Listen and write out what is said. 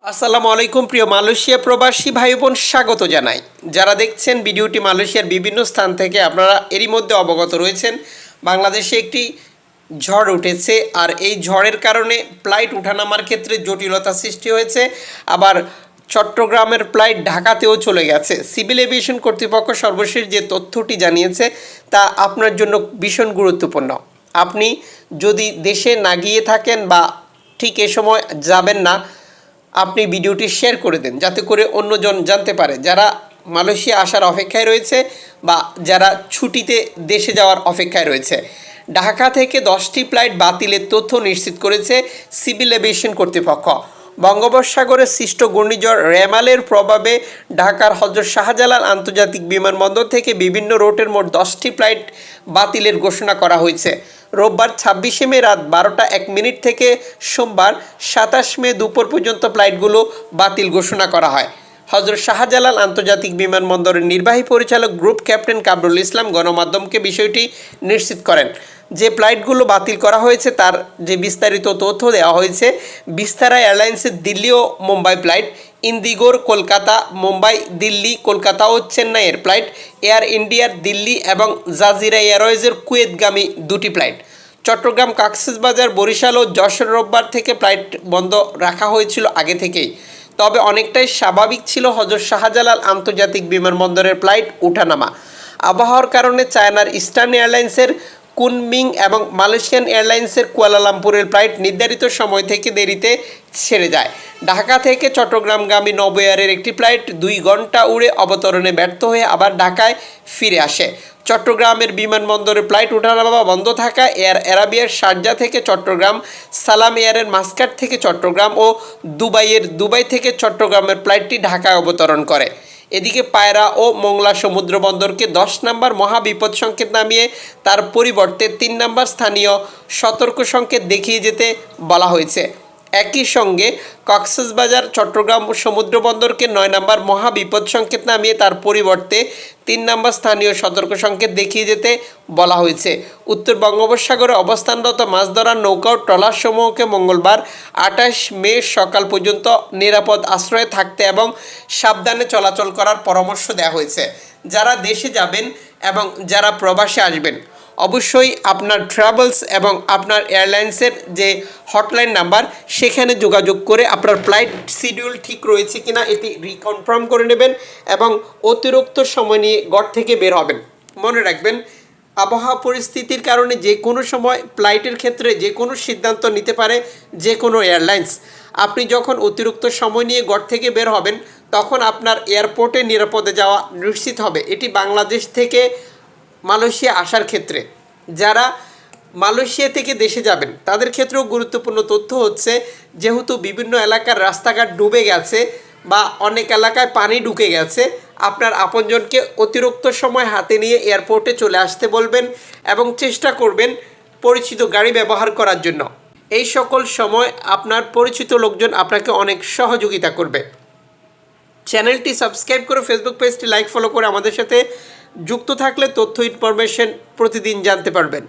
আসসালামু আলাইকুম প্রিয় মালয়েশিয়া প্রবাসী ভাই বোন, স্বাগত জানাই। যারা দেখছেন ভিডিওটি মালয়েশিয়ার বিভিন্ন স্থান থেকে, আপনারা এরই মধ্যে অবগত রয়েছেন বাংলাদেশে একটি ঝড় উঠেছে। আর এই ঝড়ের কারণে ফ্লাইট ওঠানামার ক্ষেত্রে জটিলতা সৃষ্টি হয়েছে। আবার চট্টগ্রামের ফ্লাইট ঢাকাতেও চলে গেছে। সিভিল এভিয়েশন কর্তৃপক্ষ সর্বশেষ যে তথ্যটি জানিয়েছে তা আপনার জন্য ভীষণ গুরুত্বপূর্ণ। আপনি যদি দেশে না গিয়ে থাকেন বা ঠিক এ সময় যাবেন না, আপনি ভিডিওটি শেয়ার করে দেন যাতে করে অন্যজন জানতে পারে যারা মালয়েশিয়া আসার অপেক্ষায় রয়েছে বা যারা ছুটিতে দেশে যাওয়ার অপেক্ষায় রয়েছে। ঢাকা থেকে 10টি ফ্লাইট বাতিলের তথ্য নিশ্চিত করেছে সিভিল এভিয়েশন কর্তৃপক্ষ। বঙ্গোপসাগরে সৃষ্ট ঘূর্ণিঝড় রেমালের প্রভাবে ঢাকার হযরত শাহজালাল আন্তর্জাতিক বিমানবন্দর থেকে বিভিন্ন রুটের মোট 10টি ফ্লাইট বাতিলের ঘোষণা করা হয়েছে। রোববার 26শে মে রাত 12টা 1 মিনিট থেকে সোমবার 27 মে দুপুর পর্যন্ত ফ্লাইটগুলো বাতিল ঘোষণা করা হয়। হযরত শাহজালাল আন্তর্জাতিক বিমানবন্দরের নির্বাহী পরিচালক গ্রুপ ক্যাপ্টেন কামরুল ইসলাম গণমাধ্যমকে বিষয়টি নিশ্চিত করেন। যে ফ্লাইটগুলো বাতিল করা হয়েছে তার যে বিস্তারিত তথ্য দেওয়া হয়েছে। বিস্তারা এয়ারলাইন্সের দিল্লি ও মুম্বাই ফ্লাইট, ইন্দিগোর কলকাতা মুম্বাই দিল্লি কলকাতা ও চেন্নাইয়ের ফ্লাইট, এয়ার ইন্ডিয়ার দিল্লি এবং জাজিরা এয়ারওয়েজের কুয়েতগামী দুটি ফ্লাইট। চট্টগ্রাম কক্সবাজার বরিশাল ও যশোর রোববার থেকে ফ্লাইট বন্ধ রাখা হয়েছিল আগে থেকেই, তবে অনেকটাই স্বাভাবিক ছিল হযরত শাহজালাল আন্তর্জাতিক বিমানবন্দরের ফ্লাইট ওঠানামা। আবহাওয়ার কারণে চায়নার ইস্টার্ন এয়ারলাইন্সের কুনমিং এবং মালয়েশিয়ান এয়ারলাইন্সের কুয়ালালামপুরের ফ্লাইট নির্ধারিত সময় থেকে দেরিতে ছেড়ে যায়। ঢাকা থেকে চট্টগ্রামগামী নভো এয়ারের একটি ফ্লাইট 2 ঘন্টা উড়ে অবতরণে ব্যর্থ হয়ে আবার ঢাকায় ফিরে আসে। চট্টগ্রামের বিমানবন্দরে ফ্লাইট ওঠানামা বন্ধ থাকা এয়ার আরাবিয়ার শারজা থেকে চট্টগ্রাম, সালাম এয়ারের মাস্কাট থেকে চট্টগ্রাম ও দুবাই থেকে চট্টগ্রামের ফ্লাইটটি ঢাকায় অবতরণ করে। এদিকে পায়রা ও মোংলা সমুদ্র বন্দরকে 10 নম্বর মহাবিপদ সংকেত নামিয়ে তার পরিবর্তে 3 নম্বর স্থানীয় সতর্ক সংকেত দেখিয়ে যেতে বলা হয়েছে। একই সঙ্গে কক্সবাজার চট্টগ্রাম সমুদ্র বন্দরকে 9 নম্বর মহাবিপদ সংকেত নামিয়ে তার পরিবর্তে 3 নম্বর স্থানীয় সতর্ক সংকেত দেখিয়ে যেতে বলা হয়েছে। উত্তর বঙ্গোপসাগরে অবস্থানরত মাছ ধরার নৌকা ও ট্রলারসমূহকে মঙ্গলবার 28 মে সকাল পর্যন্ত নিরাপদ আশ্রয়ে থাকতে এবং সাবধানে চলাচল করার পরামর্শ দেওয়া হয়েছে। যারা দেশে যাবেন এবং যারা প্রবাসে আসবেন, অবশ্যই আপনার ট্রাভেলস এবং আপনার এয়ারলাইন্সের যে হটলাইন নাম্বার সেখানে যোগাযোগ করে আপনার ফ্লাইট শিডিউল ঠিক রয়েছে কিনা এটি রিকনফার্ম করে নেবেন এবং অতিরিক্ত সময় নিয়ে ঘর থেকে বের হবেন। মনে রাখবেন, আবহাওয়া পরিস্থিতির কারণে যে কোনো সময় ফ্লাইটের ক্ষেত্রে যে কোনো সিদ্ধান্ত নিতে পারে যে কোনো এয়ারলাইন্স। আপনি যখন অতিরিক্ত সময় নিয়ে ঘর থেকে বের হবেন তখন আপনার এয়ারপোর্টে নিরাপদে যাওয়া নিশ্চিত হবে। এটি বাংলাদেশ থেকে মালয়েশিয়া আসার ক্ষেত্রে। যারা মালয়েশিয়া থেকে দেশে যাবেন তাদের ক্ষেত্রেও গুরুত্বপূর্ণ তথ্য হচ্ছে, যেহেতু বিভিন্ন এলাকার রাস্তাঘাট ডুবে গেছে বা অনেক এলাকায় পানি ঢুকে গেছে, আপনার আপনজনকে অতিরিক্ত সময় হাতে নিয়ে এয়ারপোর্টে চলে আসতে বলবেন এবং চেষ্টা করবেন পরিচিত গাড়ি ব্যবহার করার জন্য। এই সকল সময় আপনার পরিচিত লোকজন আপনাকে অনেক সহযোগিতা করবে। চ্যানেলটি সাবস্ক্রাইব করে ফেসবুক পেজটি লাইক ফলো করে আমাদের সাথে যুক্ত থাকলে তথ্য ইনফরমেশন প্রতিদিন জানতে পারবেন।